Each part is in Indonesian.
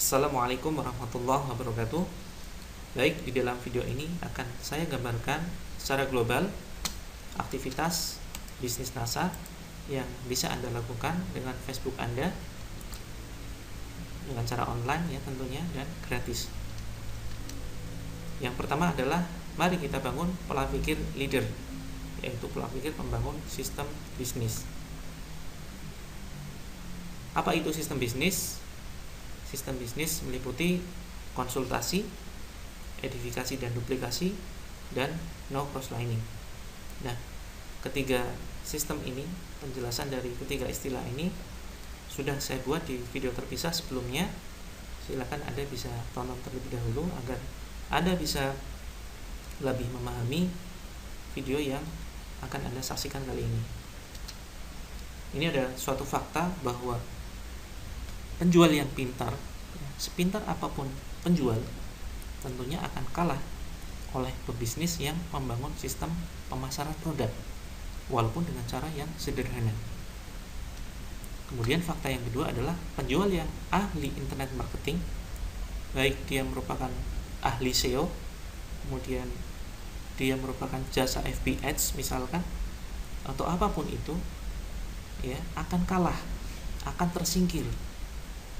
Assalamualaikum warahmatullahi wabarakatuh. Baik, di dalam video ini akan saya gambarkan secara global aktivitas bisnis NASA yang bisa Anda lakukan dengan Facebook Anda dengan cara online ya tentunya, dan gratis. Yang pertama adalah mari kita bangun pola pikir leader, yaitu pola pikir membangun sistem bisnis. Apa itu sistem bisnis? Sistem bisnis meliputi konsultasi, edifikasi dan duplikasi, dan no cross-lining. Nah, ketiga sistem ini, penjelasan dari ketiga istilah ini sudah saya buat di video terpisah sebelumnya. Silakan Anda bisa tonton terlebih dahulu agar Anda bisa lebih memahami video yang akan Anda saksikan kali ini. Ini adalah suatu fakta bahwa penjual yang pintar, sepintar apapun penjual, tentunya akan kalah oleh pebisnis yang membangun sistem pemasaran produk, walaupun dengan cara yang sederhana. Kemudian fakta yang kedua adalah penjual yang ahli internet marketing, baik dia merupakan ahli SEO, kemudian dia merupakan jasa FB Ads misalkan, atau apapun itu, ya akan kalah, akan tersingkir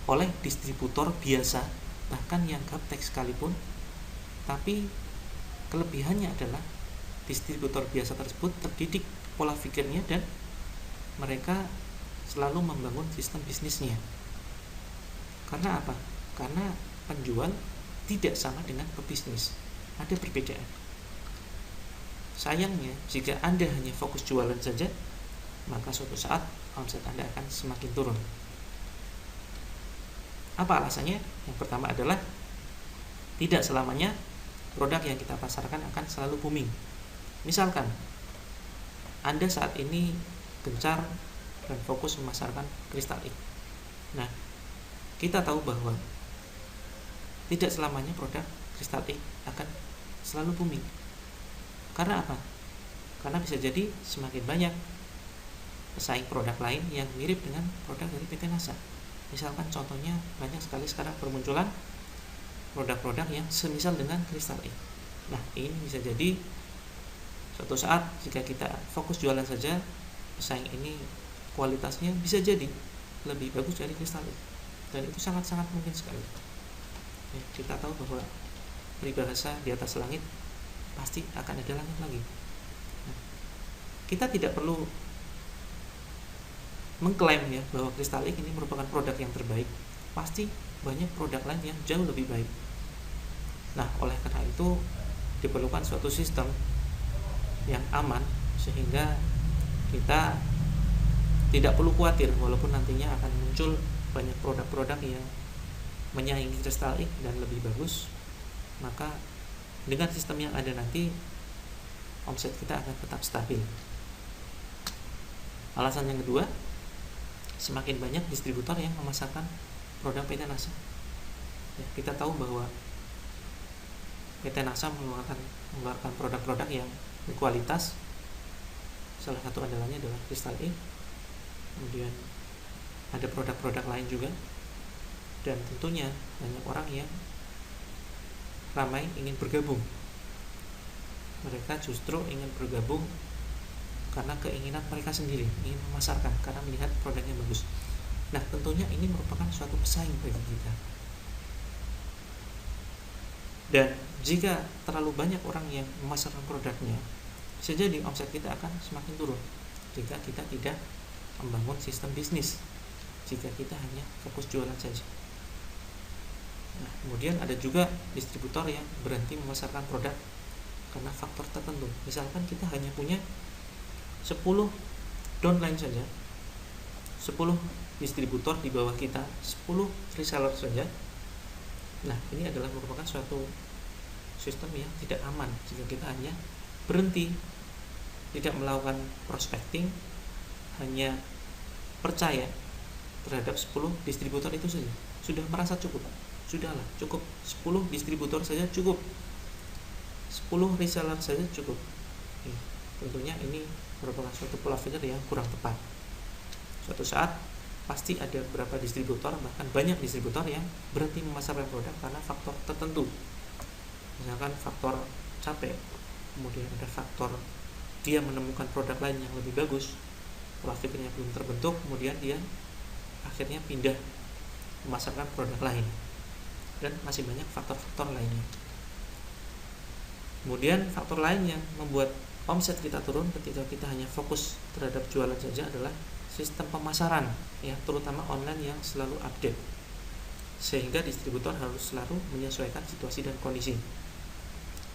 oleh distributor biasa, bahkan yang gaptek sekalipun. Tapi kelebihannya adalah distributor biasa tersebut terdidik pola pikirnya dan mereka selalu membangun sistem bisnisnya. Karena apa? Karena penjual tidak sama dengan pebisnis, ada perbedaan. Sayangnya jika Anda hanya fokus jualan saja, maka suatu saat omset Anda akan semakin turun. Apa alasannya? Yang pertama adalah tidak selamanya produk yang kita pasarkan akan selalu booming. Misalkan Anda saat ini gencar dan fokus memasarkan Crystal X. Nah, kita tahu bahwa tidak selamanya produk Crystal X akan selalu booming. Karena apa? Karena bisa jadi semakin banyak pesaing produk lain yang mirip dengan produk dari PT NASA. Misalkan contohnya banyak sekali sekarang bermunculan produk-produk yang semisal dengan Crystal X. Nah, ini bisa jadi suatu saat jika kita fokus jualan saja, pesaing ini kualitasnya bisa jadi lebih bagus dari Crystal X, dan itu sangat-sangat mungkin sekali. Ya, kita tahu bahwa peribahasa di atas langit pasti akan ada langit lagi. Nah, kita tidak perlu mengklaim ya bahwa Crystal X ini merupakan produk yang terbaik. Pasti banyak produk lain yang jauh lebih baik. Nah, oleh karena itu diperlukan suatu sistem yang aman sehingga kita tidak perlu khawatir walaupun nantinya akan muncul banyak produk-produk yang menyaingi Crystal X dan lebih bagus. Maka dengan sistem yang ada nanti omset kita akan tetap stabil. Alasan yang kedua, semakin banyak distributor yang memasarkan produk PT NASA. Ya, kita tahu bahwa PT NASA mengeluarkan produk-produk yang berkualitas. Salah satu andalannya adalah Crystal X. Kemudian ada produk-produk lain juga. Dan tentunya banyak orang yang ramai ingin bergabung. Mereka justru ingin bergabung karena keinginan mereka sendiri, ingin memasarkan karena melihat produknya bagus. Nah, tentunya ini merupakan suatu pesaing bagi kita. Dan jika terlalu banyak orang yang memasarkan produknya, bisa jadi omset kita akan semakin turun jika kita tidak membangun sistem bisnis, jika kita hanya fokus jualan saja. Nah, kemudian ada juga distributor yang berhenti memasarkan produk karena faktor tertentu. Misalkan kita hanya punya 10 downline saja, 10 distributor di bawah kita, 10 reseller saja. Nah, ini adalah merupakan suatu sistem yang tidak aman jika kita hanya berhenti, tidak melakukan prospecting, hanya percaya terhadap 10 distributor itu saja. Sudah merasa cukup. Sudahlah, cukup 10 distributor saja cukup. 10 reseller saja cukup. Tentunya ini merupakan suatu pola pikir yang kurang tepat. Suatu saat pasti ada beberapa distributor, bahkan banyak distributor yang berhenti memasarkan produk karena faktor tertentu. Misalkan faktor capek, kemudian ada faktor dia menemukan produk lain yang lebih bagus, pola pikirnya belum terbentuk, kemudian dia akhirnya pindah memasarkan produk lain, dan masih banyak faktor-faktor lainnya. Kemudian faktor lain yang membuat omset kita turun ketika kita hanya fokus terhadap jualan saja adalah sistem pemasaran, ya, terutama online yang selalu update, sehingga distributor harus selalu menyesuaikan situasi dan kondisi.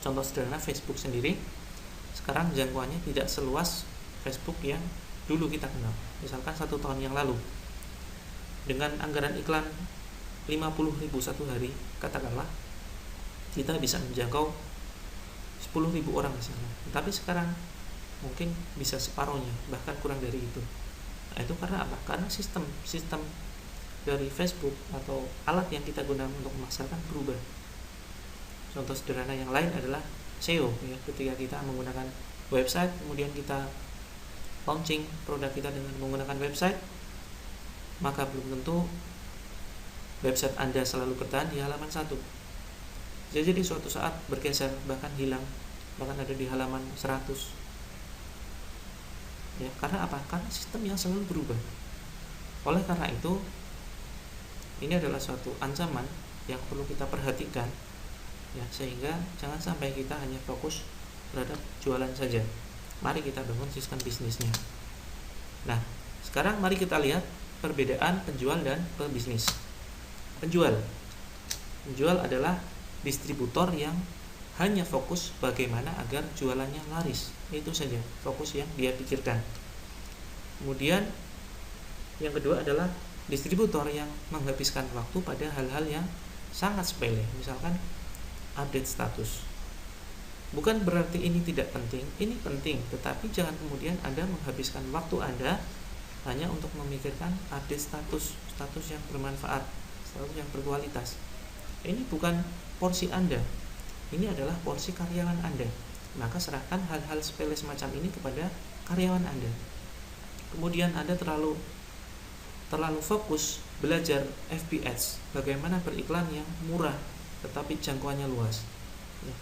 Contoh sederhana, Facebook sendiri sekarang jangkauannya tidak seluas Facebook yang dulu kita kenal. Misalkan 1 tahun yang lalu, dengan anggaran iklan 50.000 satu hari, katakanlah, kita bisa menjangkau 10.000 orang di sana. Tapi sekarang mungkin bisa separuhnya, bahkan kurang dari itu. Nah, itu karena apa? Karena sistem dari Facebook atau alat yang kita gunakan untuk memasarkan berubah. Contoh sederhana yang lain adalah SEO, ya. Ketika kita menggunakan website, kemudian kita launching produk kita dengan menggunakan website, maka belum tentu website Anda selalu bertahan di halaman 1. Jadi suatu saat bergeser, bahkan hilang, bahkan ada di halaman 100. Ya, karena apa? Karena sistem yang selalu berubah. Oleh karena itu, ini adalah suatu ancaman yang perlu kita perhatikan, ya, sehingga jangan sampai kita hanya fokus terhadap jualan saja. Mari kita bangun sistem bisnisnya. Nah, sekarang mari kita lihat perbedaan penjual dan pebisnis. Penjual adalah distributor yang hanya fokus bagaimana agar jualannya laris. Itu saja fokus yang dia pikirkan. Kemudian yang kedua adalah distributor yang menghabiskan waktu pada hal-hal yang sangat sepele, misalkan update status. Bukan berarti ini tidak penting, ini penting, tetapi jangan kemudian Anda menghabiskan waktu Anda hanya untuk memikirkan update status yang bermanfaat, status yang berkualitas. Ini bukan porsi Anda, ini adalah porsi karyawan Anda. Maka serahkan hal-hal sepele semacam ini kepada karyawan Anda. Kemudian Anda terlalu fokus belajar FB Ads, bagaimana beriklan yang murah tetapi jangkauannya luas. Ya.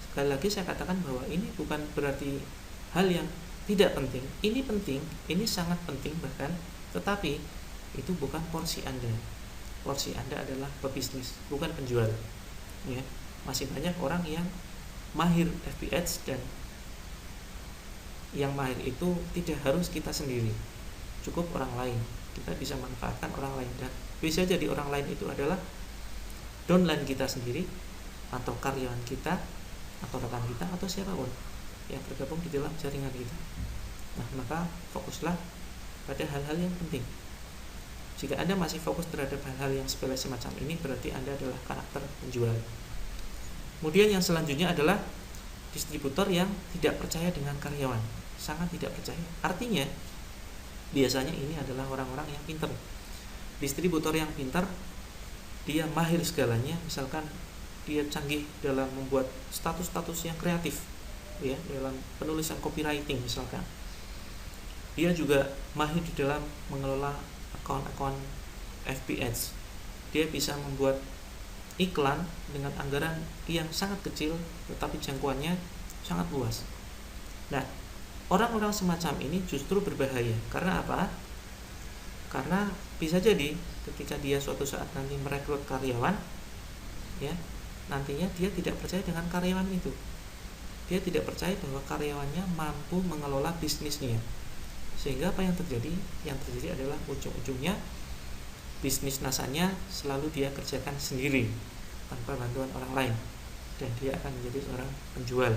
Sekali lagi saya katakan bahwa ini bukan berarti hal yang tidak penting. Ini penting, ini sangat penting bahkan, tetapi itu bukan porsi Anda. Porsi Anda adalah pebisnis, bukan penjual. Ya. Masih banyak orang yang mahir FB Ads, dan yang mahir itu tidak harus kita sendiri, cukup orang lain. Kita bisa manfaatkan orang lain, dan bisa jadi orang lain itu adalah downline kita sendiri, atau karyawan kita, atau rekan kita, atau siapapun yang tergabung di dalam jaringan kita. Nah, maka fokuslah pada hal-hal yang penting. Jika Anda masih fokus terhadap hal-hal yang sepele semacam ini, berarti Anda adalah karakter penjual. Kemudian yang selanjutnya adalah distributor yang tidak percaya dengan karyawan, sangat tidak percaya. Artinya biasanya ini adalah orang-orang yang pintar. Distributor yang pintar, dia mahir segalanya. Misalkan dia canggih dalam membuat status-status yang kreatif, ya, dalam penulisan copywriting misalkan. Dia juga mahir di dalam mengelola akun-akun FB Ads. Dia bisa membuat iklan dengan anggaran yang sangat kecil tetapi jangkauannya sangat luas. Nah, orang-orang semacam ini justru berbahaya. Karena apa? Karena bisa jadi ketika dia suatu saat nanti merekrut karyawan, ya, nantinya dia tidak percaya dengan karyawan itu. Dia tidak percaya bahwa karyawannya mampu mengelola bisnisnya. Sehingga apa yang terjadi? Yang terjadi adalah ujung-ujungnya bisnis nasanya selalu dia kerjakan sendiri tanpa bantuan orang lain, dan dia akan menjadi seorang penjual.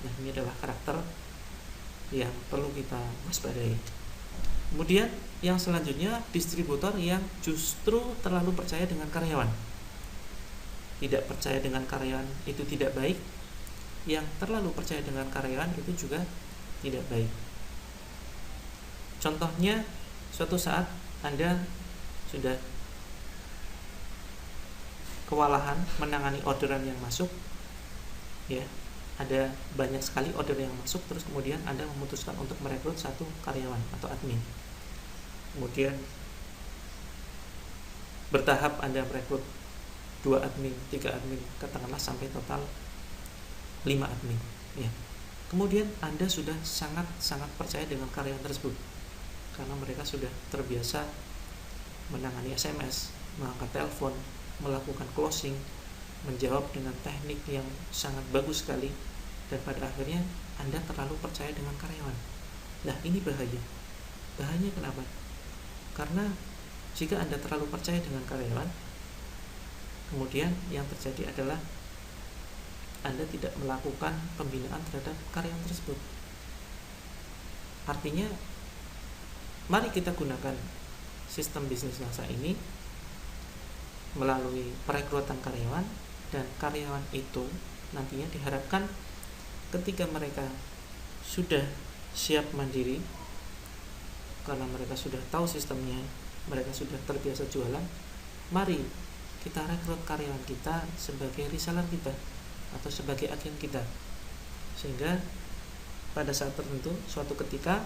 Nah, ini adalah karakter yang perlu kita waspadai. Kemudian yang selanjutnya, distributor yang justru terlalu percaya dengan karyawan. Tidak percaya dengan karyawan itu tidak baik, yang terlalu percaya dengan karyawan itu juga tidak baik. Contohnya, suatu saat Anda sudah kewalahan menangani orderan yang masuk, ya, ada banyak sekali order yang masuk, terus kemudian Anda memutuskan untuk merekrut satu karyawan atau admin. Kemudian bertahap Anda merekrut 2 admin, 3 admin, katakanlah sampai total 5 admin, ya. Kemudian Anda sudah sangat percaya dengan karyawan tersebut karena mereka sudah terbiasa menangani SMS, mengangkat telepon, melakukan closing, menjawab dengan teknik yang sangat bagus sekali, dan pada akhirnya Anda terlalu percaya dengan karyawan. Nah, ini bahaya. Bahayanya kenapa? Karena jika Anda terlalu percaya dengan karyawan, kemudian yang terjadi adalah Anda tidak melakukan pembinaan terhadap karyawan tersebut. Artinya, mari kita gunakan sistem bisnis NASA ini melalui perekrutan karyawan, dan karyawan itu nantinya diharapkan ketika mereka sudah siap mandiri karena mereka sudah tahu sistemnya, mereka sudah terbiasa jualan, mari kita rekrut karyawan kita sebagai reseller kita atau sebagai agen kita, sehingga pada saat tertentu suatu ketika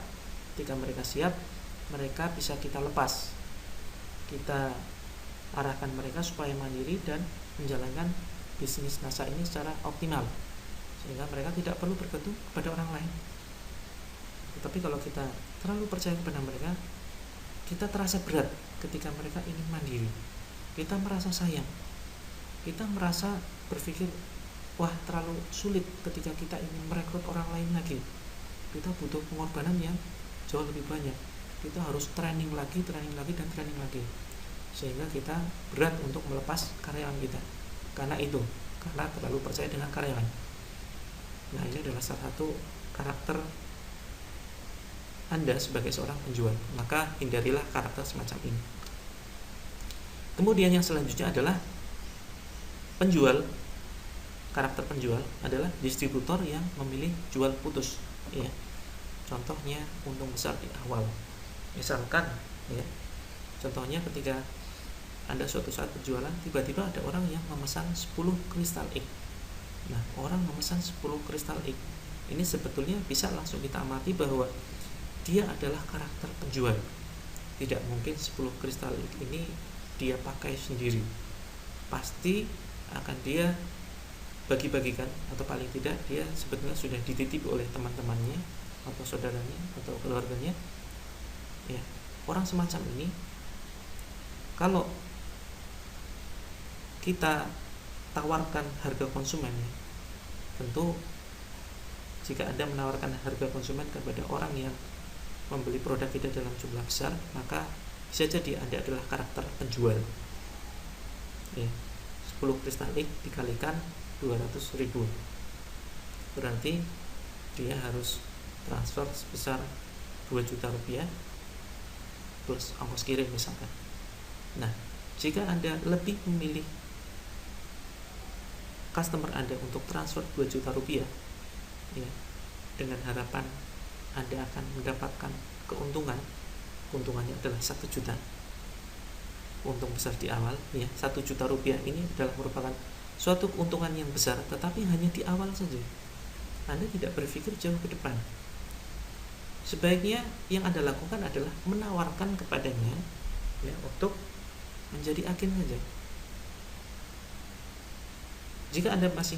mereka siap, mereka bisa kita lepas, kita arahkan mereka supaya mandiri dan menjalankan bisnis NASA ini secara optimal, sehingga mereka tidak perlu bergantung kepada orang lain. Tetapi kalau kita terlalu percaya kepada mereka, kita terasa berat ketika mereka ingin mandiri, kita merasa sayang, kita merasa berpikir, wah, terlalu sulit ketika kita ingin merekrut orang lain lagi, kita butuh pengorbanan yang jauh lebih banyak, kita harus training lagi, sehingga kita berat untuk melepas karyawan kita karena terlalu percaya dengan karyawan. Nah, ini adalah salah satu karakter Anda sebagai seorang penjual, maka hindarilah karakter semacam ini. Kemudian yang selanjutnya adalah penjual. Karakter penjual adalah distributor yang memilih jual putus, ya. Contohnya untung besar di awal. Misalkan, ya, contohnya ketika Anda suatu saat berjualan, tiba-tiba ada orang yang memesan 10 kristal X. Nah, orang memesan 10 kristal X ini sebetulnya bisa langsung kita amati bahwa dia adalah karakter penjual. Tidak mungkin 10 kristal X ini dia pakai sendiri. Pasti akan dia bagi-bagikan, atau paling tidak dia sebetulnya sudah dititip oleh teman-temannya atau saudaranya atau keluarganya, ya. Orang semacam ini, kalau kita tawarkan harga konsumen, tentu jika Anda menawarkan harga konsumen kepada orang yang membeli produk kita dalam jumlah besar, maka bisa jadi Anda adalah karakter penjual, ya. 10 kristal X dikalikan 200.000, berarti dia harus transfer sebesar 2 juta rupiah plus ongkos kirim misalkan. Nah, jika Anda lebih memilih customer Anda untuk transfer 2 juta rupiah, ya, dengan harapan Anda akan mendapatkan keuntungannya adalah 1 juta, untung besar di awal, ya. 1 juta rupiah ini adalah merupakan suatu keuntungan yang besar, tetapi hanya di awal saja. Anda tidak berpikir jauh ke depan. Sebaiknya yang Anda lakukan adalah menawarkan kepadanya, ya, untuk menjadi agen saja. Jika Anda masih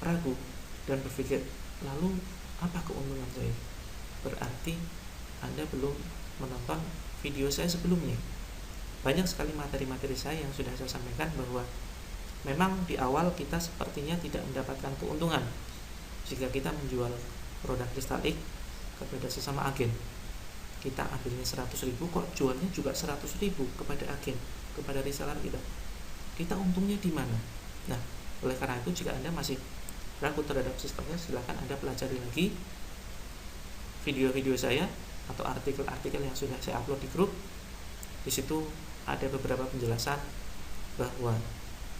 ragu dan berpikir, lalu apa keuntungan saya? Berarti Anda belum menonton video saya sebelumnya. Banyak sekali materi-materi saya yang sudah saya sampaikan bahwa memang di awal kita sepertinya tidak mendapatkan keuntungan jika kita menjual produk kristal X kepada sesama agen. Kita ambilnya 100.000, kok jualnya juga 100.000 kepada agen, kepada reseller kita. Kita untungnya di mana? Nah, oleh karena itu jika Anda masih ragu terhadap sistemnya, silakan Anda pelajari lagi video-video saya atau artikel-artikel yang sudah saya upload di grup. Di situ ada beberapa penjelasan bahwa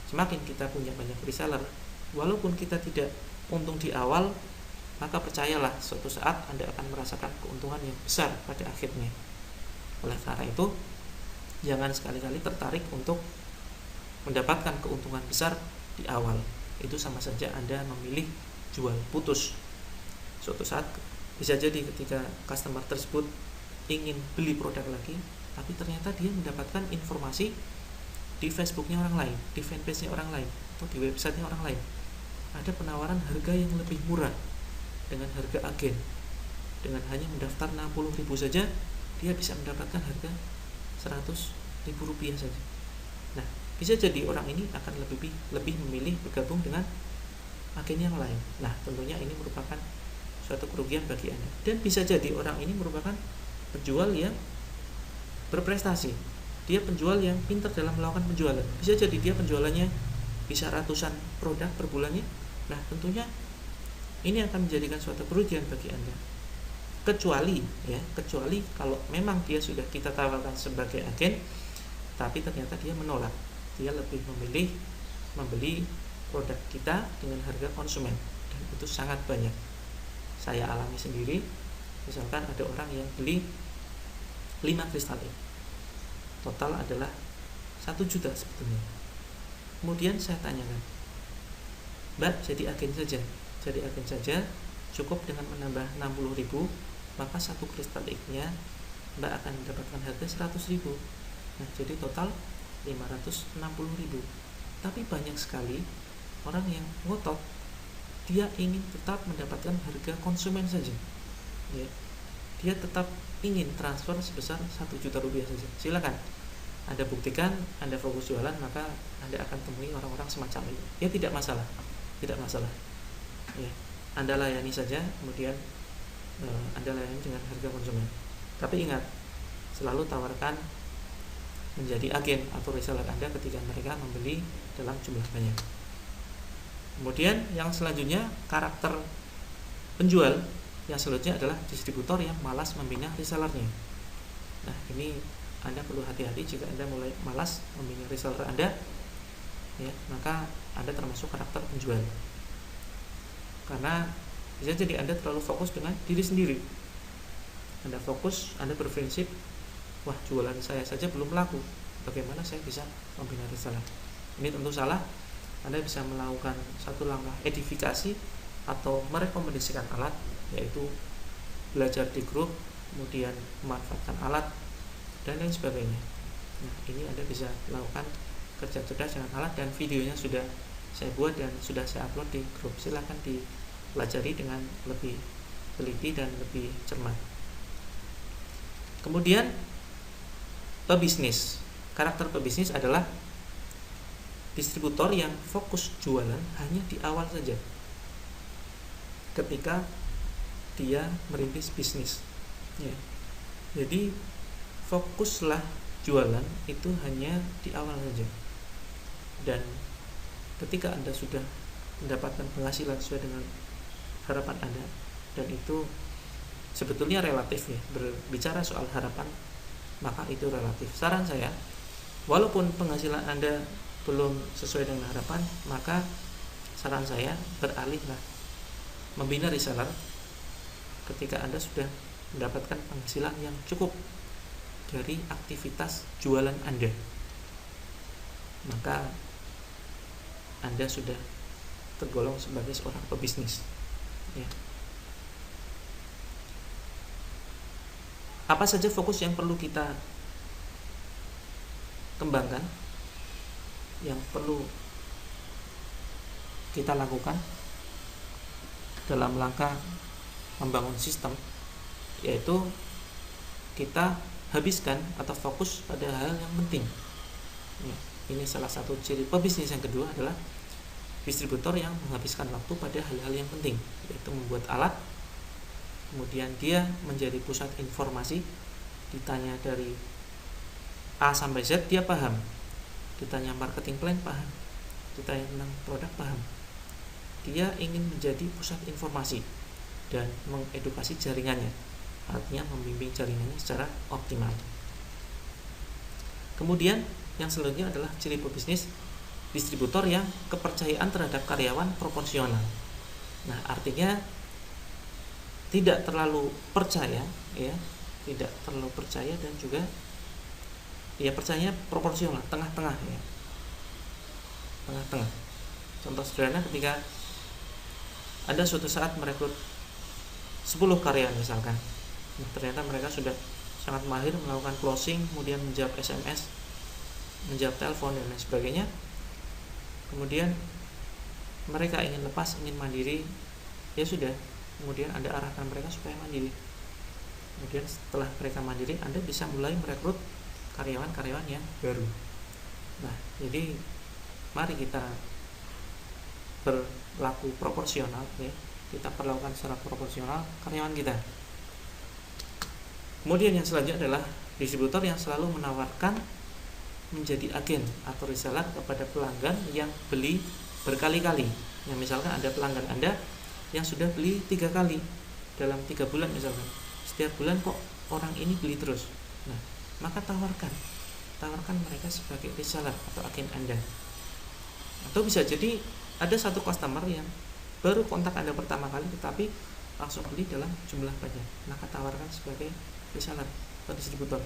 semakin kita punya banyak reseller, walaupun kita tidak untung di awal, maka percayalah suatu saat Anda akan merasakan keuntungan yang besar pada akhirnya. Oleh karena itu, jangan sekali-kali tertarik untuk mendapatkan keuntungan besar di awal. Itu sama saja Anda memilih jual putus. Suatu saat bisa jadi ketika customer tersebut ingin beli produk lagi, tapi ternyata dia mendapatkan informasi di Facebooknya orang lain, di fanpage-nya orang lain, atau di websitenya orang lain, ada penawaran harga yang lebih murah dengan harga agen. Dengan hanya mendaftar 60.000 saja, dia bisa mendapatkan harga 100.000 rupiah saja. Nah, bisa jadi orang ini akan lebih memilih bergabung dengan agen yang lain. Nah, tentunya ini merupakan suatu kerugian bagi Anda. Dan bisa jadi orang ini merupakan penjual yang berprestasi. Dia penjual yang pintar dalam melakukan penjualan. Bisa jadi dia penjualannya bisa ratusan produk per bulannya. Nah, tentunya ini akan menjadikan suatu kerugian bagi Anda. Kecuali kalau memang dia sudah kita tawarkan sebagai agen, tapi ternyata dia menolak. Dia lebih memilih membeli produk kita dengan harga konsumen, dan itu sangat banyak. Saya alami sendiri. Misalkan ada orang yang beli 5 kristal ini, total adalah 1 juta sebetulnya. Kemudian saya tanyakan, Mbak, jadi agen saja, cukup dengan menambah 60.000, maka 1 kristal X-nya Mbak akan mendapatkan harga 100.000. Nah, jadi total 560.000. Tapi banyak sekali orang yang ngotot, dia ingin tetap mendapatkan harga konsumen saja, ya. Dia tetap ingin transfer sebesar 1 juta rupiah saja. Silakan Anda buktikan, Anda fokus jualan, maka Anda akan temui orang-orang semacam itu. Ya, tidak masalah. Ya, Anda layani saja, kemudian Anda layani dengan harga konsumen. Tapi ingat, selalu tawarkan menjadi agen atau reseller Anda ketika mereka membeli dalam jumlah banyak. Kemudian yang selanjutnya, karakter penjual yang selanjutnya adalah distributor yang malas membina resellernya. Nah, ini Anda perlu hati-hati. Jika Anda mulai malas membina reseller Anda, ya, maka Anda termasuk karakter penjual. Karena bisa jadi Anda terlalu fokus dengan diri sendiri. Anda fokus, Anda berprinsip, wah, jualan saya saja belum laku, bagaimana saya bisa membina reseller? Ini tentu salah. Anda bisa melakukan satu langkah edifikasi atau merekomendasikan alat, yaitu belajar di grup, kemudian memanfaatkan alat, dan lain sebagainya. Nah, ini Anda bisa melakukan kerja cerdas dengan alat, dan videonya sudah saya buat dan sudah saya upload di grup. Silahkan dipelajari dengan lebih teliti dan lebih cermat. Kemudian pebisnis. Karakter pebisnis adalah distributor yang fokus jualan hanya di awal saja, ketika dia merintis bisnis, ya. Jadi fokuslah jualan itu hanya di awal saja, dan ketika Anda sudah mendapatkan penghasilan sesuai dengan harapan Anda, dan itu sebetulnya relatif, ya. Berbicara soal harapan, maka itu relatif. Saran saya, walaupun penghasilan Anda belum sesuai dengan harapan, maka saran saya beralihlah membina reseller ketika Anda sudah mendapatkan penghasilan yang cukup dari aktivitas jualan Anda. Maka Anda sudah tergolong sebagai seorang pebisnis, ya. Apa saja fokus yang perlu kita kembangkan, yang perlu kita lakukan dalam langkah membangun sistem, yaitu kita habiskan atau fokus pada hal yang penting, ya. Ini salah satu ciri pebisnis. Yang kedua adalah distributor yang menghabiskan waktu pada hal-hal yang penting, yaitu membuat alat, kemudian dia menjadi pusat informasi. Ditanya dari A sampai Z, dia paham. Ditanya marketing plan, paham. Ditanya tentang produk, paham. Dia ingin menjadi pusat informasi dan mengedukasi jaringannya, artinya membimbing jaringannya secara optimal. Kemudian yang selanjutnya adalah ciri pebisnis, distributor yang kepercayaan terhadap karyawan proporsional. Nah, artinya tidak terlalu percaya, ya, tidak terlalu percaya, dan juga ya percaya proporsional, tengah-tengah, ya. Tengah-tengah. Contoh sederhana, ketika Anda suatu saat merekrut 10 karyawan misalkan, ternyata mereka sudah sangat mahir melakukan closing, kemudian menjawab SMS, menjawab telepon dan lain sebagainya. Kemudian mereka ingin lepas, ingin mandiri, ya sudah, kemudian Anda arahkan mereka supaya mandiri. Kemudian setelah mereka mandiri, Anda bisa mulai merekrut karyawan-karyawan yang baru. Nah, jadi mari kita berlaku proporsional, ya. Kita perlakukan secara proporsional karyawan kita. Kemudian yang selanjutnya adalah distributor yang selalu menawarkan menjadi agen atau reseller kepada pelanggan yang beli berkali-kali. Yang misalkan ada pelanggan Anda yang sudah beli 3 kali dalam 3 bulan misalkan. Setiap bulan kok orang ini beli terus. Nah, maka tawarkan mereka sebagai reseller atau agen Anda. Atau bisa jadi ada satu customer yang baru kontak Anda pertama kali tetapi langsung beli dalam jumlah banyak, maka tawarkan sebagai reseller atau distributor.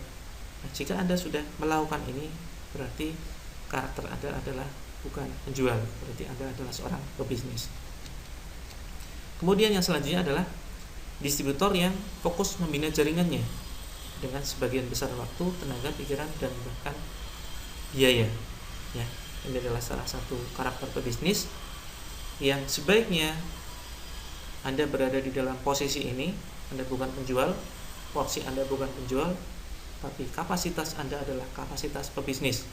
Nah, jika Anda sudah melakukan ini, berarti karakter Anda adalah bukan penjual, berarti Anda adalah seorang pebisnis. Kemudian yang selanjutnya adalah distributor yang fokus membina jaringannya dengan sebagian besar waktu, tenaga, pikiran, dan bahkan biaya. Ya, ini adalah salah satu karakter pebisnis yang sebaiknya Anda berada di dalam posisi ini. Anda bukan penjual, porsi Anda bukan penjual, tapi kapasitas Anda adalah kapasitas pebisnis.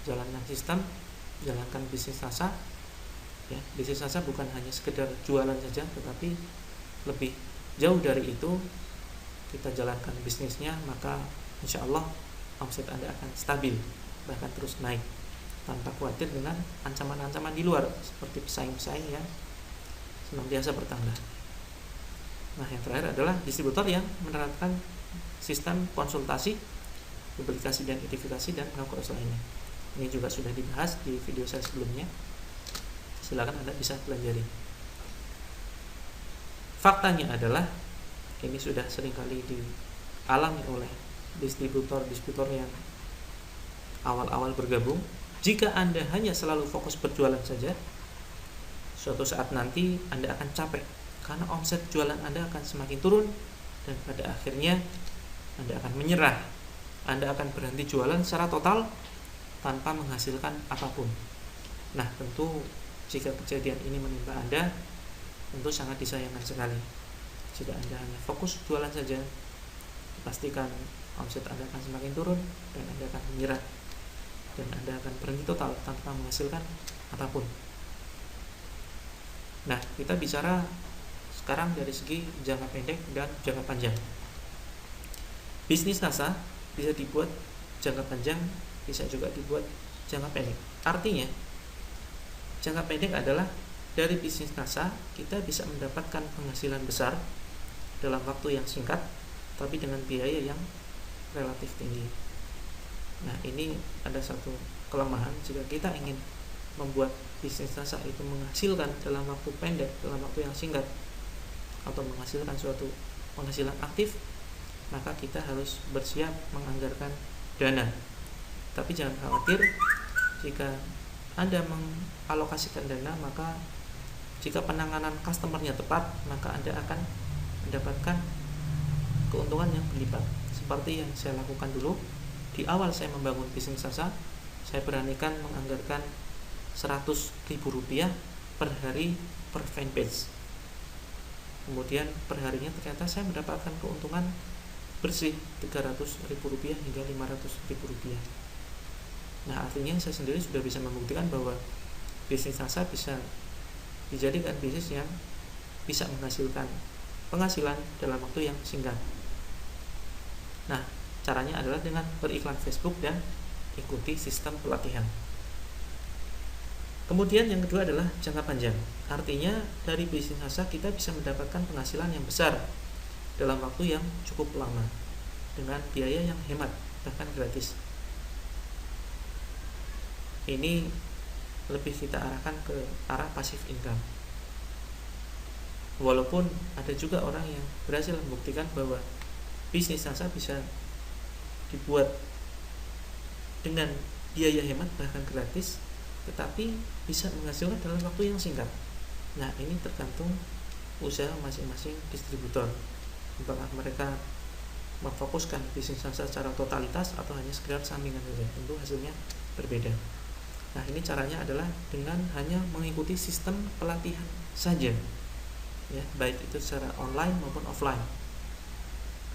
Jalankan sistem, jalankan bisnis rasa. Ya, bisnis rasa bukan hanya sekedar jualan saja, tetapi lebih jauh dari itu. Kita jalankan bisnisnya, maka insya Allah omset Anda akan stabil, bahkan terus naik, tanpa khawatir dengan ancaman-ancaman di luar seperti pesaing-pesaing yang senantiasa bertambah. Nah, yang terakhir adalah distributor yang menerapkan sistem konsultasi, publikasi dan identifikasi dan pengukur lainnya. Ini juga sudah dibahas di video saya sebelumnya. Silakan Anda bisa pelajari. Faktanya adalah ini sudah seringkali dialami oleh distributor yang awal-awal bergabung. Jika Anda hanya selalu fokus berjualan saja, suatu saat nanti Anda akan capek karena omset jualan Anda akan semakin turun dan pada akhirnya Anda akan menyerah. Anda akan berhenti jualan secara total tanpa menghasilkan apapun. Nah, tentu jika kejadian ini menimpa Anda, tentu sangat disayangkan sekali. Jika Anda hanya fokus jualan saja, pastikan omset Anda akan semakin turun dan Anda akan menyerah. Dan Anda akan berhenti total tanpa menghasilkan apapun. Nah, kita bicara sekarang dari segi jangka pendek dan jangka panjang. Bisnis NASA bisa dibuat jangka panjang, bisa juga dibuat jangka pendek. Artinya, jangka pendek adalah dari bisnis NASA kita bisa mendapatkan penghasilan besar dalam waktu yang singkat, tapi dengan biaya yang relatif tinggi. Nah, ini ada satu kelemahan jika kita ingin membuat bisnis NASA itu menghasilkan dalam waktu pendek, dalam waktu yang singkat, atau menghasilkan suatu penghasilan aktif, maka kita harus bersiap menganggarkan dana. Tapi jangan khawatir, jika Anda mengalokasikan dana, maka jika penanganan customernya tepat, maka Anda akan mendapatkan keuntungan yang berlipat. Seperti yang saya lakukan dulu. Di awal saya membangun bisnis NASA, saya beranikan menganggarkan Rp100.000 per hari per fanpage. Kemudian perharinya ternyata saya mendapatkan keuntungan bersih Rp300.000 hingga Rp500.000. Nah, artinya saya sendiri sudah bisa membuktikan bahwa bisnis NASA bisa dijadikan bisnis yang bisa menghasilkan penghasilan dalam waktu yang singkat. Nah, caranya adalah dengan beriklan Facebook dan ikuti sistem pelatihan. Kemudian yang kedua adalah jangka panjang. Artinya dari bisnis NASA kita bisa mendapatkan penghasilan yang besar dalam waktu yang cukup lama dengan biaya yang hemat, bahkan gratis. Ini lebih kita arahkan ke arah passive income. Walaupun ada juga orang yang berhasil membuktikan bahwa bisnis NASA bisa dibuat dengan biaya hemat bahkan gratis, tetapi bisa menghasilkan dalam waktu yang singkat. Nah, ini tergantung usaha masing-masing distributor. Apakah mereka memfokuskan bisnis NASA secara totalitas atau hanya sekedar sampingan saja, tentu hasilnya berbeda. Nah, ini caranya adalah dengan hanya mengikuti sistem pelatihan saja, ya, baik itu secara online maupun offline.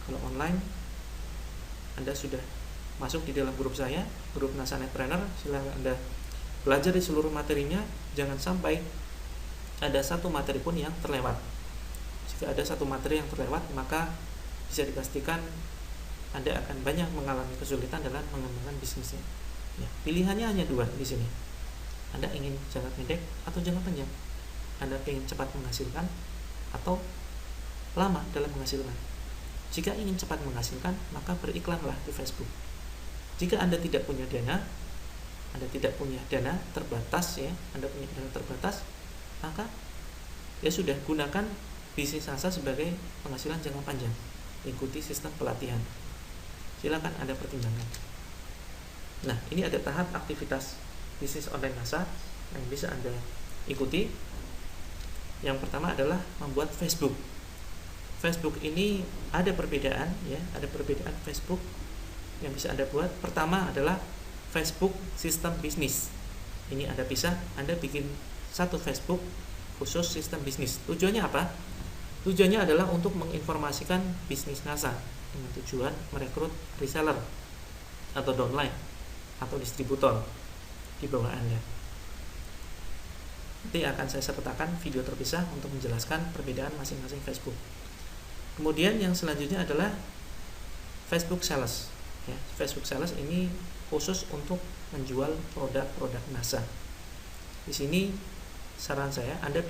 Kalau online, Anda sudah masuk di dalam grup saya, grup NASA Netpreneur, silahkan Anda belajar di seluruh materinya. Jangan sampai ada satu materi pun yang terlewat. Jika ada satu materi yang terlewat, maka bisa dipastikan Anda akan banyak mengalami kesulitan dalam mengembangkan bisnisnya. Ya, pilihannya hanya dua di sini. Anda ingin jangka pendek atau jangka panjang. Anda ingin cepat menghasilkan atau lama dalam menghasilkan. Jika ingin cepat menghasilkan, maka beriklanlah di Facebook. Jika Anda tidak punya dana, terbatas, ya, Anda punya dana terbatas, maka ya sudah, gunakan bisnis NASA sebagai penghasilan jangka panjang. Ikuti sistem pelatihan. Silakan Anda pertimbangkan. Nah, ini ada tahap aktivitas bisnis online NASA yang bisa Anda ikuti. Yang pertama adalah membuat Facebook. Facebook ini ada perbedaan, ya, ada perbedaan Facebook yang bisa Anda buat. Pertama adalah Facebook sistem bisnis. Ini Anda bikin satu Facebook khusus sistem bisnis. Tujuannya apa? Tujuannya adalah untuk menginformasikan bisnis NASA dengan tujuan merekrut reseller atau downline atau distributor di bawah Anda. Nanti akan saya sertakan video terpisah untuk menjelaskan perbedaan masing-masing Facebook. Kemudian yang selanjutnya adalah Facebook Sales. Ya, Facebook Sales ini khusus untuk menjual produk-produk NASA. Di sini saran saya, Anda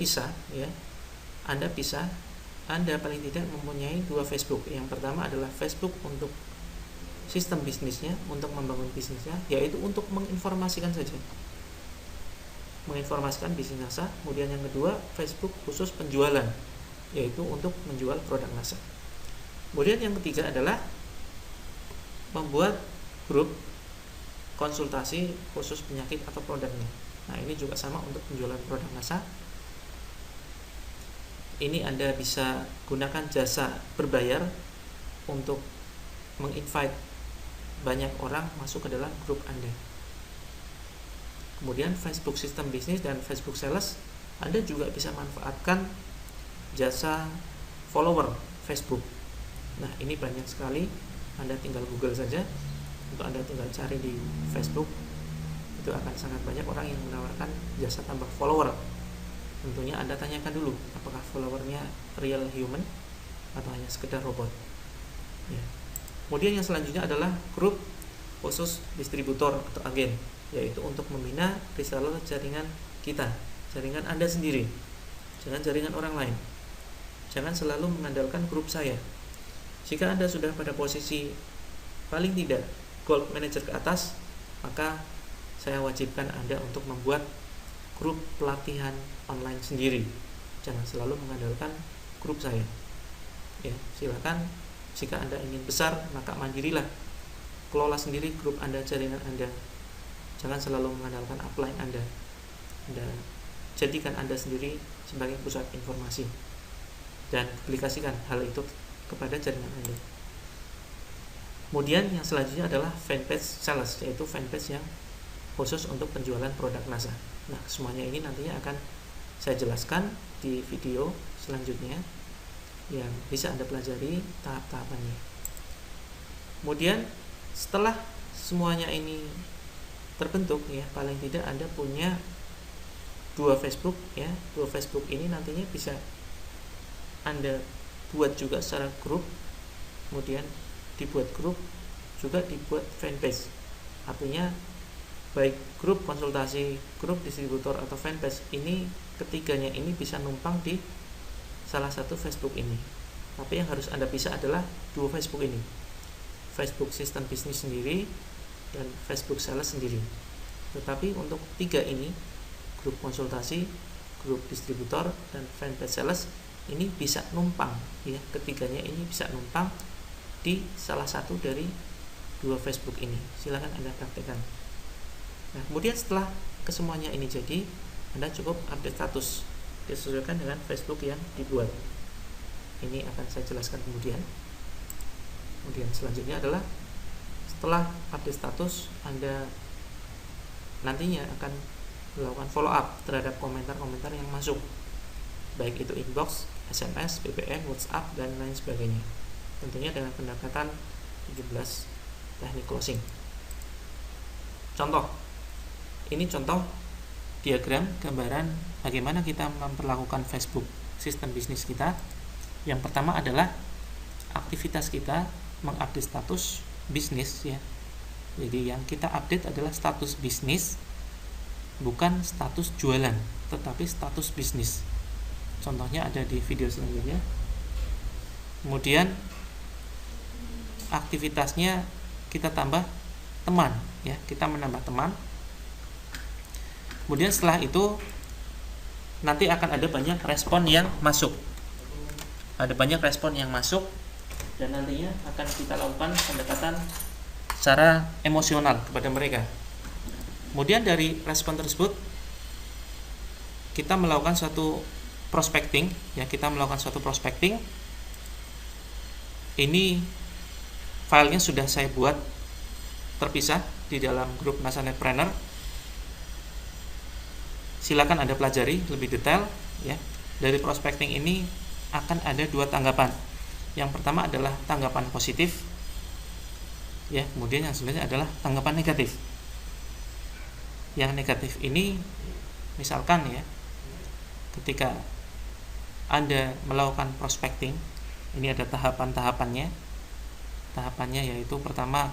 paling tidak mempunyai dua Facebook. Yang pertama adalah Facebook untuk sistem bisnisnya, untuk membangun bisnisnya, yaitu untuk menginformasikan saja, menginformasikan bisnis NASA. Kemudian yang kedua, Facebook khusus penjualan, yaitu untuk menjual produk NASA. Kemudian yang ketiga adalah membuat grup konsultasi khusus penyakit atau produknya. Nah, ini juga sama untuk penjualan produk NASA. Ini Anda bisa gunakan jasa berbayar untuk menginvite banyak orang masuk ke dalam grup Anda. Kemudian Facebook sistem bisnis dan Facebook sales, Anda juga bisa manfaatkan jasa follower Facebook. Nah, ini banyak sekali. Anda tinggal Google saja, untuk Anda tinggal cari di Facebook, itu akan sangat banyak orang yang menawarkan jasa tambah follower. Tentunya Anda tanyakan dulu, apakah followernya real human atau hanya sekedar robot, ya. Kemudian yang selanjutnya adalah grup khusus distributor atau agen, yaitu untuk membina reseller jaringan kita, jaringan Anda sendiri, jangan jaringan orang lain. Jangan selalu mengandalkan grup saya. Jika Anda sudah pada posisi paling tidak gold manager ke atas, maka saya wajibkan Anda untuk membuat grup pelatihan online sendiri. Jangan selalu mengandalkan grup saya. Ya, silakan. Jika Anda ingin besar, maka mandirilah. Kelola sendiri grup Anda, jaringan Anda. Jangan selalu mengandalkan upline Anda. Anda jadikan Anda sendiri sebagai pusat informasi dan aplikasikan hal itu kepada jaringan Anda. Kemudian yang selanjutnya adalah fanpage sales, yaitu fanpage yang khusus untuk penjualan produk NASA. Nah, semuanya ini nantinya akan saya jelaskan di video selanjutnya yang bisa Anda pelajari tahap-tahapannya. Kemudian setelah semuanya ini terbentuk, ya, paling tidak Anda punya dua Facebook, ya. Dua Facebook ini nantinya bisa Anda buat juga secara grup, kemudian dibuat grup juga dibuat fanpage. Artinya baik grup konsultasi, grup distributor atau fanpage ini, ketiganya ini bisa numpang di salah satu Facebook ini. Tapi yang harus Anda pisah adalah dua Facebook ini, Facebook sistem bisnis sendiri dan Facebook sales sendiri. Tetapi untuk tiga ini, grup konsultasi, grup distributor, dan fanpage sales, ini bisa numpang, ya, ketiganya ini bisa numpang di salah satu dari dua Facebook ini. Silakan Anda praktekkan. Nah, kemudian setelah kesemuanya ini jadi, Anda cukup update status disesuaikan dengan Facebook yang dibuat. Ini akan saya jelaskan kemudian. Kemudian selanjutnya adalah setelah update status, Anda nantinya akan melakukan follow up terhadap komentar-komentar yang masuk, baik itu inbox, SMS, BBM, WhatsApp, dan lain sebagainya. Tentunya dengan pendekatan 17 teknik closing. Contoh, ini contoh diagram gambaran bagaimana kita memperlakukan Facebook sistem bisnis kita. Yang pertama adalah aktivitas kita mengupdate status bisnis ya. Jadi yang kita update adalah status bisnis, bukan status jualan, tetapi status bisnis. Contohnya ada di video selanjutnya. Kemudian aktivitasnya kita tambah teman ya, kita menambah teman. Kemudian setelah itu nanti akan ada banyak respon yang masuk. Ada banyak respon yang masuk dan nantinya akan kita lakukan pendekatan secara emosional kepada mereka. Kemudian dari respon tersebut kita melakukan suatu prospecting ya, kita melakukan suatu prospecting. Ini filenya sudah saya buat terpisah di dalam grup Nasanetpreneur. Silakan Anda pelajari lebih detail ya. Dari prospecting ini akan ada dua tanggapan. Yang pertama adalah tanggapan positif ya, kemudian yang selanjutnya adalah tanggapan negatif. Yang negatif ini misalkan ya, ketika Anda melakukan prospecting, ini ada tahapan-tahapannya. Tahapannya yaitu pertama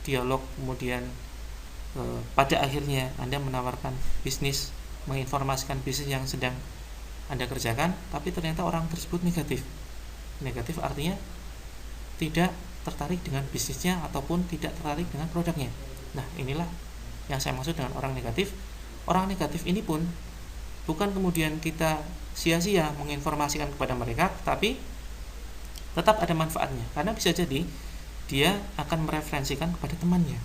dialog, kemudian pada akhirnya Anda menawarkan bisnis, menginformasikan bisnis yang sedang Anda kerjakan, tapi ternyata orang tersebut negatif. Negatif artinya tidak tertarik dengan bisnisnya ataupun tidak tertarik dengan produknya. Nah, inilah yang saya maksud dengan orang negatif. Orang negatif ini pun bukan kemudian kita sia-sia menginformasikan kepada mereka, tapi tetap ada manfaatnya, karena bisa jadi dia akan mereferensikan kepada temannya.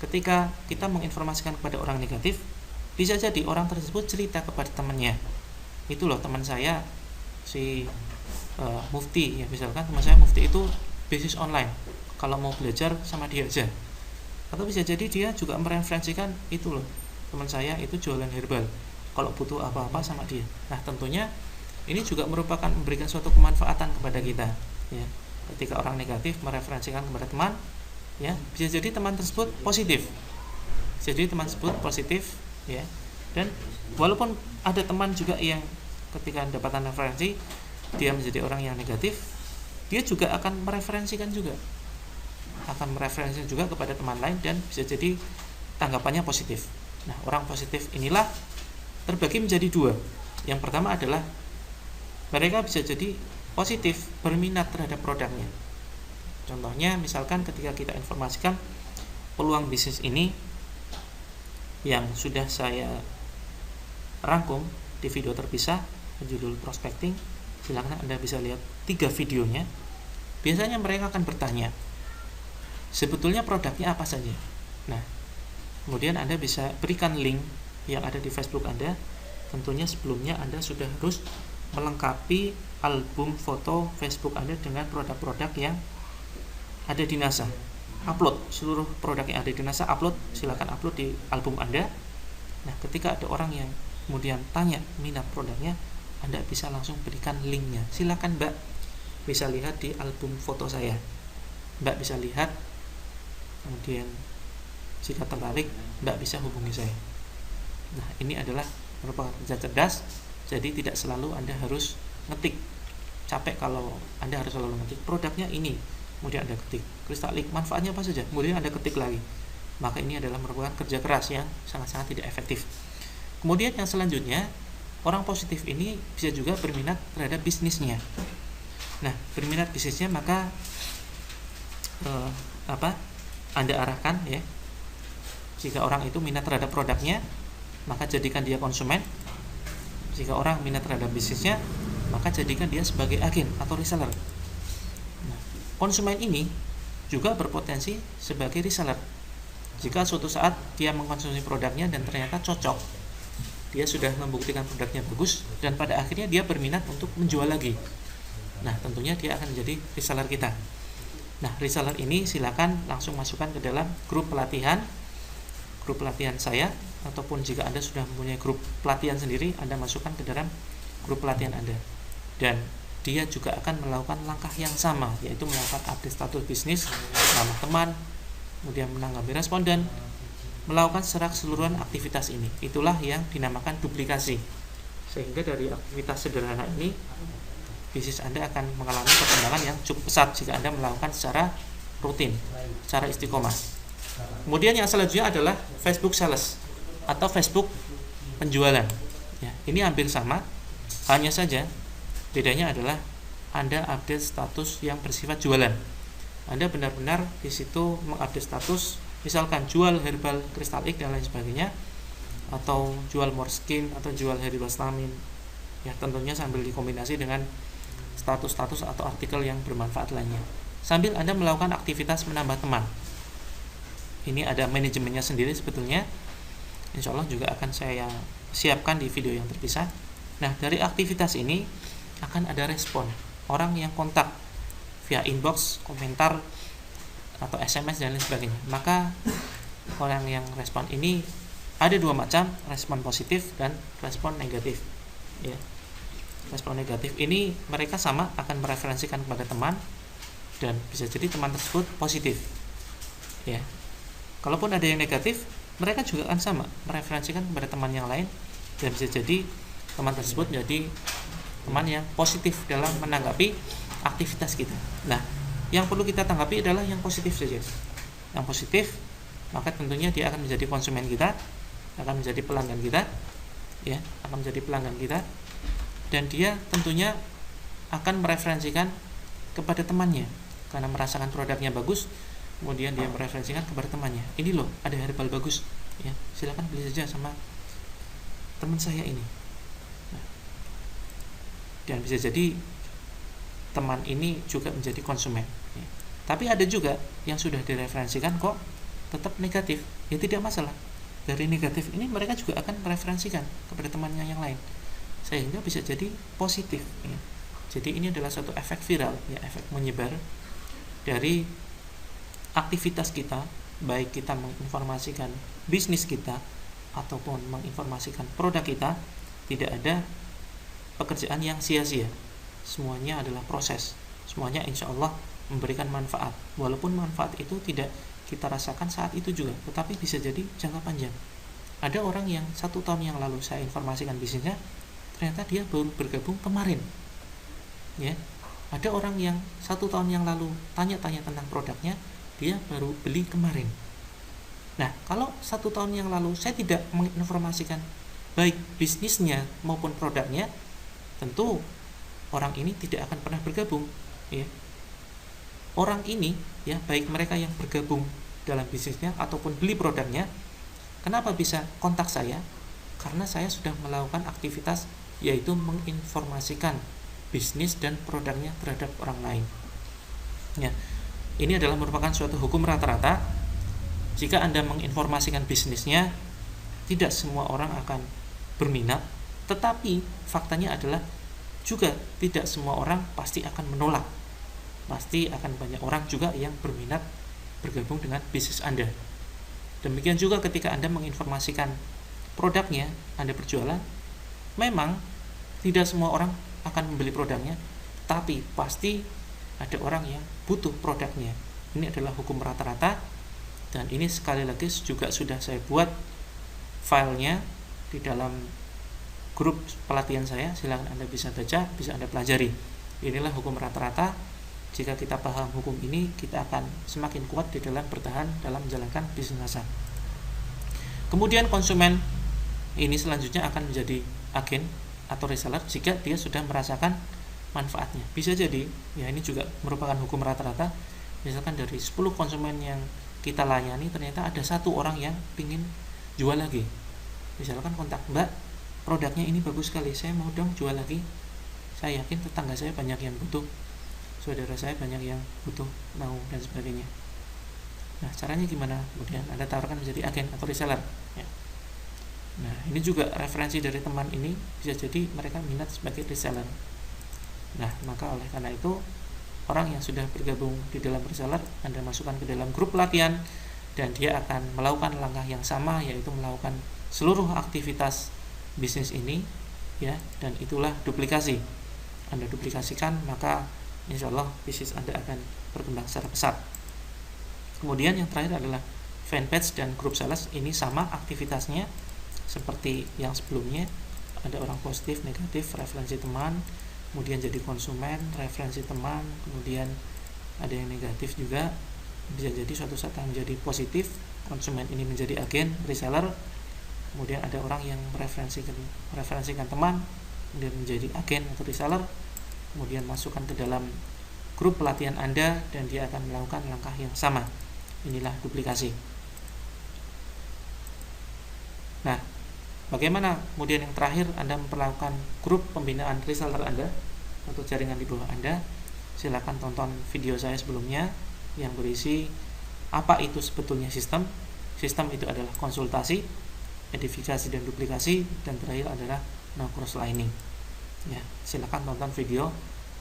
Ketika kita menginformasikan kepada orang negatif, bisa jadi orang tersebut cerita kepada temannya, itu loh teman saya si Mufti ya, misalkan teman saya Mufti itu bisnis online, kalau mau belajar sama dia aja. Atau bisa jadi dia juga mereferensikan, itu loh teman saya itu jualan herbal, kalau butuh apa-apa sama dia. Nah, tentunya ini juga merupakan memberikan suatu kemanfaatan kepada kita ya. Ketika orang negatif mereferensikan kepada teman ya, bisa jadi teman tersebut positif. Jadi teman tersebut positif ya. Dan walaupun ada teman juga yang ketika mendapatkan referensi dia menjadi orang yang negatif, dia juga akan mereferensikan juga. Akan mereferensikan juga kepada teman lain dan bisa jadi tanggapannya positif. Nah, orang positif inilah terbagi menjadi dua. Yang pertama adalah mereka bisa jadi positif, berminat terhadap produknya. Contohnya misalkan ketika kita informasikan peluang bisnis ini yang sudah saya rangkum di video terpisah berjudul prospecting, silakan Anda bisa lihat 3 videonya. Biasanya mereka akan bertanya, sebetulnya produknya apa saja. Nah, kemudian Anda bisa berikan link yang ada di Facebook Anda. Tentunya sebelumnya Anda sudah harus melengkapi album foto Facebook Anda dengan produk-produk yang ada di NASA. Upload seluruh produk yang ada di NASA, silakan upload di album Anda. Nah, ketika ada orang yang kemudian tanya minat produknya, Anda bisa langsung berikan linknya. Silakan Mbak, bisa lihat di album foto saya. Mbak bisa lihat, kemudian jika tertarik Mbak bisa hubungi saya. Nah, ini adalah merupakan kerja cerdas. Jadi tidak selalu Anda harus ngetik, capek kalau Anda harus selalu ngetik produknya ini, kemudian Anda ketik Crystalink manfaatnya apa saja, kemudian Anda ketik lagi. Maka ini adalah merupakan kerja keras yang sangat-sangat tidak efektif. Kemudian yang selanjutnya, orang positif ini bisa juga berminat terhadap bisnisnya. Nah, berminat bisnisnya maka Anda arahkan ya. Jika orang itu minat terhadap produknya, maka jadikan dia konsumen. Jika orang minat terhadap bisnisnya, maka jadikan dia sebagai agen atau reseller. Nah, konsumen ini juga berpotensi sebagai reseller. Jika suatu saat dia mengkonsumsi produknya dan ternyata cocok, dia sudah membuktikan produknya bagus, dan pada akhirnya dia berminat untuk menjual lagi. Nah, tentunya dia akan menjadi reseller kita. Nah, reseller ini silakan langsung masukkan ke dalam grup pelatihan grup pelatihan saya, ataupun jika Anda sudah mempunyai grup pelatihan sendiri, Anda masukkan ke dalam grup pelatihan Anda. Dan dia juga akan melakukan langkah yang sama, yaitu melakukan update status bisnis, nama teman, kemudian menanggapi respon, dan melakukan secara keseluruhan aktivitas ini. Itulah yang dinamakan duplikasi. Sehingga dari aktivitas sederhana ini, bisnis Anda akan mengalami perkembangan yang cukup pesat jika Anda melakukan secara rutin, secara istiqomah. Kemudian yang selanjutnya adalah Facebook Sales atau Facebook penjualan. Ya, ini hampir sama, hanya saja bedanya adalah Anda update status yang bersifat jualan. Anda benar-benar di situ mengupdate status, misalkan jual herbal Crystal X dan lain sebagainya, atau jual Morskin atau jual herbal stamin. Ya, tentunya sambil dikombinasi dengan status-status atau artikel yang bermanfaat lainnya. Sambil Anda melakukan aktivitas menambah teman. Ini ada manajemennya sendiri sebetulnya. Insya Allah juga akan saya siapkan di video yang terpisah. Nah, dari aktivitas ini akan ada respon orang yang kontak via inbox, komentar, atau SMS dan lain sebagainya. Maka orang yang respon ini ada dua macam, respon positif dan respon negatif. Ya. Respon negatif ini mereka sama akan mereferensikan kepada teman, dan bisa jadi teman tersebut positif. Ya. Kalaupun ada yang negatif, mereka juga akan sama mereferensikan kepada teman yang lain, dan bisa jadi teman tersebut jadi teman yang positif dalam menanggapi aktivitas kita. Nah, yang perlu kita tanggapi adalah yang positif saja. Yang positif, maka tentunya dia akan menjadi konsumen kita, akan menjadi pelanggan kita, ya, akan menjadi pelanggan kita, dan dia tentunya akan mereferensikan kepada temannya karena merasakan produknya bagus, kemudian dia mereferensikan kepada temannya. Ini loh, ada herbal bagus, ya, silakan beli saja sama teman saya ini. Nah, dan bisa jadi teman ini juga menjadi konsumen. Ya. Tapi ada juga yang sudah direferensikan kok tetap negatif, ya tidak masalah. Dari negatif ini mereka juga akan mereferensikan kepada temannya yang lain, sehingga bisa jadi positif. Ya. Jadi ini adalah suatu efek viral, ya, efek menyebar dari aktivitas kita, baik kita menginformasikan bisnis kita ataupun menginformasikan produk kita. Tidak ada pekerjaan yang sia-sia, semuanya adalah proses, semuanya insya Allah memberikan manfaat, walaupun manfaat itu tidak kita rasakan saat itu juga, tetapi bisa jadi jangka panjang. Ada orang yang 1 tahun yang lalu saya informasikan bisnisnya, ternyata dia baru bergabung kemarin, ya. Ada orang yang 1 tahun yang lalu tanya-tanya tentang produknya, dia baru beli kemarin. Nah, kalau 1 tahun yang lalu saya tidak menginformasikan baik bisnisnya maupun produknya, tentu orang ini tidak akan pernah bergabung, ya. Orang ini, ya, baik mereka yang bergabung dalam bisnisnya ataupun beli produknya, kenapa bisa kontak saya? Karena saya sudah melakukan aktivitas, yaitu menginformasikan bisnis dan produknya terhadap orang lain. Ya, ini adalah merupakan suatu hukum rata-rata. Jika Anda menginformasikan bisnisnya, tidak semua orang akan berminat, tetapi faktanya adalah juga tidak semua orang pasti akan menolak. Pasti akan banyak orang juga yang berminat bergabung dengan bisnis Anda. Demikian juga ketika Anda menginformasikan produknya, Anda berjualan, memang tidak semua orang akan membeli produknya, tapi pasti ada orang yang butuh produknya. Ini adalah hukum rata-rata, dan ini sekali lagi juga sudah saya buat filenya di dalam grup pelatihan saya. Silakan Anda bisa baca, bisa Anda pelajari. Inilah hukum rata-rata. Jika kita paham hukum ini, kita akan semakin kuat di dalam bertahan dalam menjalankan bisnis kita. Kemudian konsumen ini selanjutnya akan menjadi agen atau reseller jika dia sudah merasakan manfaatnya. Bisa jadi, ya, ini juga merupakan hukum rata-rata. Misalkan dari 10 konsumen yang kita layani, ternyata ada 1 orang yang ingin jual lagi. Misalkan kontak, Mbak, produknya ini bagus sekali, saya mau dong jual lagi. Saya yakin tetangga saya banyak yang butuh, saudara saya banyak yang butuh, mau, dan sebagainya. Nah, caranya gimana? Kemudian Anda tawarkan menjadi agen atau reseller, ya. Nah, ini juga referensi dari teman ini, bisa jadi mereka minat sebagai reseller. Nah, maka oleh karena itu, orang yang sudah bergabung di dalam reseller, Anda masukkan ke dalam grup pelatihan, dan dia akan melakukan langkah yang sama, yaitu melakukan seluruh aktivitas bisnis ini, ya, dan itulah duplikasi. Anda duplikasikan, maka insya Allah bisnis Anda akan berkembang secara pesat. Kemudian yang terakhir adalah fanpage dan grup sales. Ini sama aktivitasnya seperti yang sebelumnya, ada orang positif, negatif, referensi teman, kemudian jadi konsumen, referensi teman, kemudian ada yang negatif juga, bisa jadi suatu saat menjadi positif, konsumen ini menjadi agen, reseller, kemudian ada orang yang mereferensikan teman, kemudian menjadi agen atau reseller, kemudian masukkan ke dalam grup pelatihan Anda dan dia akan melakukan langkah yang sama. Inilah duplikasi. Nah, bagaimana kemudian yang terakhir Anda memperlakukan grup pembinaan reseller Anda atau jaringan di bawah Anda? Silakan tonton video saya sebelumnya yang berisi apa itu sebetulnya sistem. Sistem itu adalah konsultasi, edifikasi dan duplikasi, dan terakhir adalah no cross lining. Ya, silakan tonton video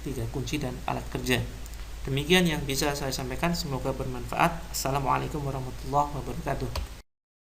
3 kunci dan alat kerja. Demikian yang bisa saya sampaikan, semoga bermanfaat. Assalamualaikum warahmatullahi wabarakatuh.